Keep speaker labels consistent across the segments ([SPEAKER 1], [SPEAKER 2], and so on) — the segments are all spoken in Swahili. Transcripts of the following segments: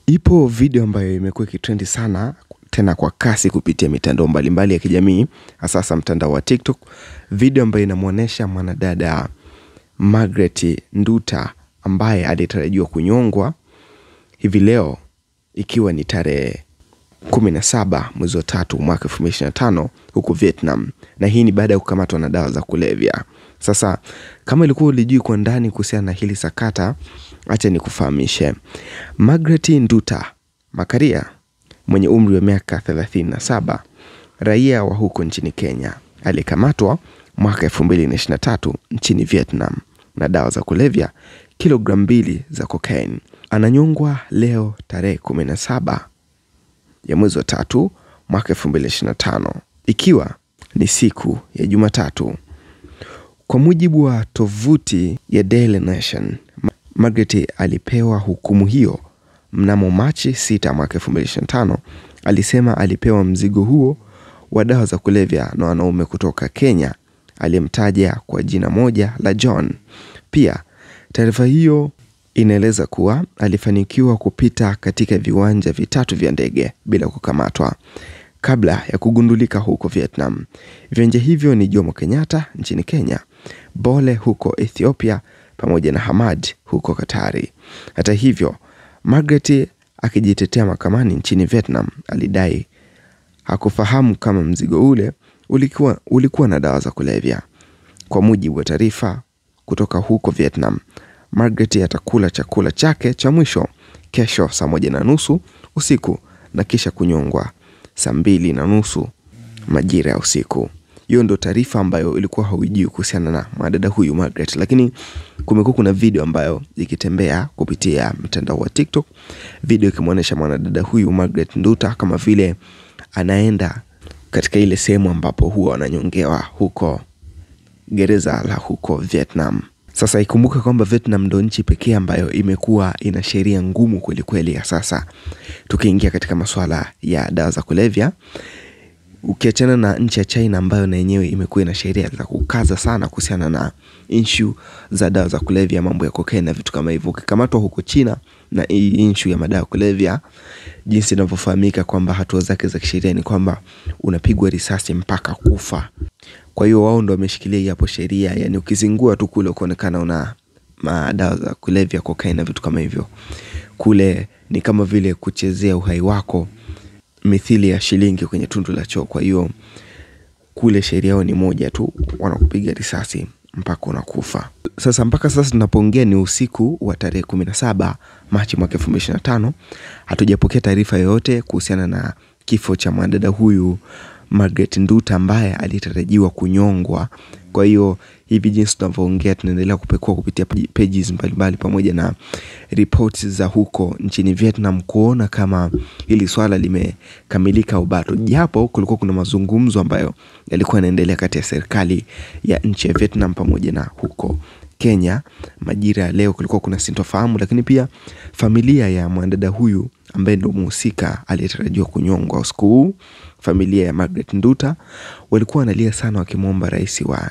[SPEAKER 1] Ipo video ambayo imekuwa ikitrendi sana tena kwa kasi kupitia mitandao mbalimbali ya kijamii, hasa mtandao wa TikTok. Video ambayo inamuonesha mwanadada Margaret Nduta ambaye alitarajiwa kunyongwa hivi leo, ikiwa ni tarehe 17 mwezi wa 3 mwaka 2025 huko Vietnam, na hii ni baada ya kukamatwa na dawa za kulevya. Sasa kama ilikuwa ulijui kwa ndani kuhusiana na hili sakata, acha nikufahamishe. Margaret Nduta Makaria mwenye umri wa miaka 37, raia wa huko nchini Kenya, alikamatwa mwaka 2023 nchini Vietnam na dawa za kulevya kilogramu 2 za cocaine. Ananyongwa leo tarehe 17 ya mwezi wa 3 mwaka 2025, ikiwa ni siku ya Jumatatu. Kwa mujibu wa tovuti ya Daily Nation, Margaret alipewa hukumu hiyo mnamo Machi 6 mwaka 2025. Alisema alipewa mzigo huo wa dawa za kulevya na wanaume kutoka Kenya aliyemtaja kwa jina moja la John. Pia taarifa hiyo inaeleza kuwa alifanikiwa kupita katika viwanja vitatu vya ndege bila kukamatwa kabla ya kugundulika huko Vietnam. Viwanja hivyo ni Jomo Kenyatta nchini Kenya, Bole huko Ethiopia, pamoja na Hamad huko Katari. Hata hivyo, Margaret akijitetea mahakamani nchini Vietnam alidai hakufahamu kama mzigo ule ulikuwa na dawa za kulevya. Kwa mujibu wa taarifa kutoka huko Vietnam, Margaret atakula chakula chake cha mwisho kesho saa 1:30 usiku na kisha kunyongwa saa 2:30 majira ya usiku. Hiyo ndio taarifa ambayo ilikuwa haujui kuhusiana na mwanadada huyu Margaret, lakini kumekuwa kuna video ambayo ikitembea kupitia mtandao wa TikTok, video ikimuonesha mwanadada huyu Margaret Nduta kama vile anaenda katika ile sehemu ambapo huwa ananyongewa huko gereza la huko Vietnam. Sasa ikumbuke kwamba Vietnam ndio nchi pekee ambayo imekuwa ina sheria ngumu kweli kweli ya sasa tukiingia katika masuala ya dawa za kulevya, ukiachana na nchi ya China ambayo na yenyewe imekuwa ina sheria za kukaza sana kuhusiana na issue za dawa za kulevya, mambo ya cocaine na vitu kama hivyo. Ukikamatwa huko China na issue ya madawa ya kulevya, jinsi inavyofahamika kwamba hatua zake za kisheria ni kwamba unapigwa risasi mpaka kufa. Kwa hiyo wao ndio wameshikilia hapo sheria, yani ukizingua tu kule kuonekana una madawa za kulevya, cocaine na vitu kama hivyo, kule ni kama vile kuchezea uhai wako mithili ya shilingi kwenye tundu la choo. Kwa hiyo kule sheria yao ni moja tu, wanakupiga risasi mpaka unakufa. Sasa mpaka sasa tunapoongea ni usiku wa tarehe 17 Machi mwaka 2025. Hatujapokea taarifa yoyote kuhusiana na kifo cha mwanadada huyu Margaret Nduta ambaye alitarajiwa kunyongwa. Kwa hiyo hivi jinsi tunavyoongea tunaendelea kupekua kupitia pages mbalimbali pamoja na reports za huko nchini Vietnam kuona kama hili swala limekamilika au bado. Japo kulikuwa kuna mazungumzo ambayo yalikuwa yanaendelea kati ya serikali ya nchi ya Vietnam pamoja na huko Kenya majira ya leo, kulikuwa kuna sintofahamu, lakini pia familia ya mwanadada huyu ambaye ndio mhusika aliyetarajiwa kunyongwa usiku huu, familia ya Margaret Nduta walikuwa wanalia sana wakimwomba rais wa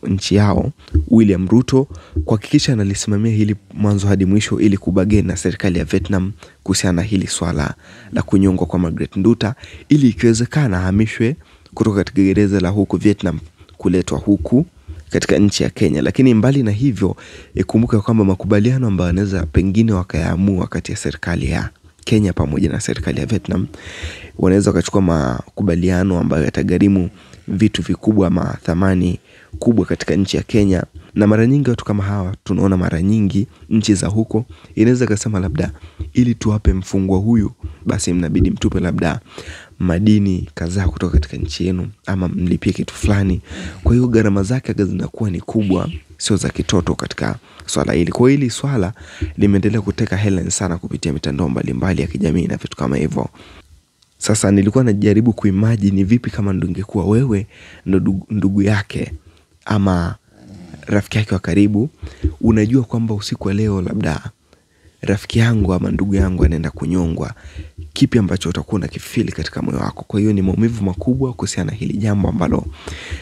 [SPEAKER 1] nchi yao William Ruto kuhakikisha analisimamia hili mwanzo hadi mwisho ili kubageni na serikali ya Vietnam kuhusiana na hili swala la kunyongwa kwa Margaret Nduta, ili ikiwezekana ahamishwe kutoka katika gereza la huko Vietnam kuletwa huku katika nchi ya Kenya. Lakini mbali na hivyo, ikumbuke kwamba makubaliano ambayo yanaweza pengine wakayaamua kati ya serikali ya Kenya pamoja na serikali ya Vietnam, wanaweza wakachukua makubaliano ambayo yatagharimu vitu vikubwa ama thamani kubwa katika nchi ya Kenya. Na mara nyingi watu kama hawa tunaona mara nyingi nchi za huko inaweza kusema labda ili tuwape mfungwa huyu basi mnabidi mtupe labda madini kadhaa kutoka katika nchi yenu ama mlipie kitu fulani. Kwa hiyo gharama zake zinakuwa ni kubwa, sio za kitoto katika swala hili. Kwa hili swala limeendelea kuteka headline sana kupitia mitandao mbalimbali ya kijamii na vitu kama hivyo. Sasa nilikuwa najaribu kuimagine ni vipi kama ungekuwa wewe ndugu yake ama rafiki yake wa karibu, unajua kwamba usiku wa leo labda rafiki yangu ama ndugu yangu anaenda kunyongwa, kipi ambacho utakuwa unakifeel katika moyo wako? Kwa hiyo ni maumivu makubwa kuhusiana hili jambo ambalo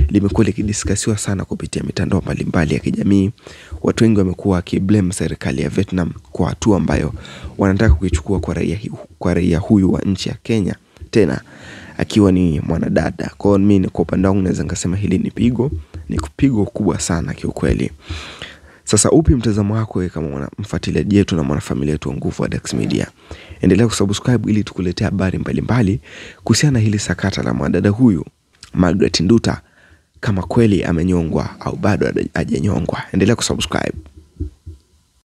[SPEAKER 1] limekuwa likidiskasiwa sana kupitia mitandao mbalimbali ya kijamii. watu wengi wamekuwa wakiblame serikali ya Vietnam kwa hatua ambayo wanataka kuichukua kwa raia huyu wa nchi ya Kenya, tena akiwa ni mwanadada. Kwa mimi kwa upande wangu naweza ngasema hili ni pigo kubwa sana kiukweli. Sasa upi mtazamo wako wewe kama mfuatiliaji wetu na mwanafamilia yetu wa Nguvu wa Dax Media? Endelea kusubscribe ili tukuletee habari mbalimbali kuhusiana na hili sakata la mwanadada huyu Margaret Nduta, kama kweli amenyongwa au bado hajanyongwa. Endelea kusubscribe.